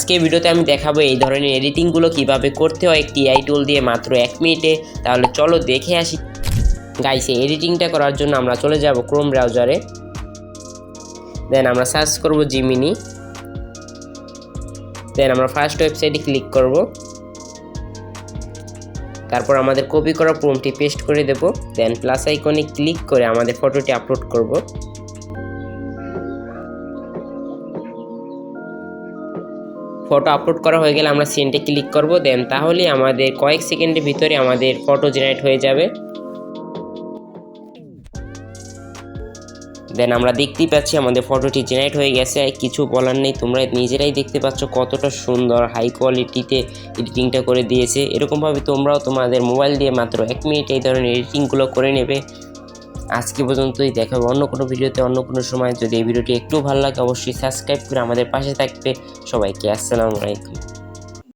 আজকে ভিডিওতে আমি দেখাবো এই ধরনের এডিটিংগুলো কিভাবে করতে হয় একটি এআই টুল দিয়ে মাত্র 1 মিনিটে। তাহলে চলো দেখে আসি। গাইস, এই এডিটিংটা করার জন্য আমরা চলে যাব ক্রোম ব্রাউজারে। দেন আমরা সার্চ করব জিমিনি। দেন আমরা ফার্স্ট ওয়েবসাইটে ক্লিক করব। তারপর আমাদের কপি করা প্রম্পটটি পেস্ট করে দেব। দেন প্লাস আইকনে ক্লিক করে আমাদের ফটোটি আপলোড করব। ফটো আপলোড করা হয়ে গেলে আমরা সেন্ডে ক্লিক করব। দেন তাহলে আমাদের কয়েক সেকেন্ডের ভিতরে আমাদের ফটো জেনারেট হয়ে যাবে। দেন আমরা দেখতেই পাচ্ছি আমাদের ফটোটি জেনারেট হয়ে গেছে। কিছু বলার নেই, তোমরা নিজেরাই দেখতে পাচ্ছ কতটা সুন্দর হাই কোয়ালিটিতে এডিটিংটা করে দিয়েছে। এরকমভাবে তোমরাও তোমাদের মোবাইল দিয়ে মাত্র 1 মিনিট এই ধরনের এডিটিংগুলো করে নেবে। আজকে পর্যন্তই, দেখা হবে অন্য কোনো ভিডিওতে অন্য কোনো সময়। যদি এই ভিডিওটি একটু ভালো লাগে অবশ্যই সাবস্ক্রাইব করে আমাদের পাশে থাকবে। সবাইকে আসসালামু আলাইকুম।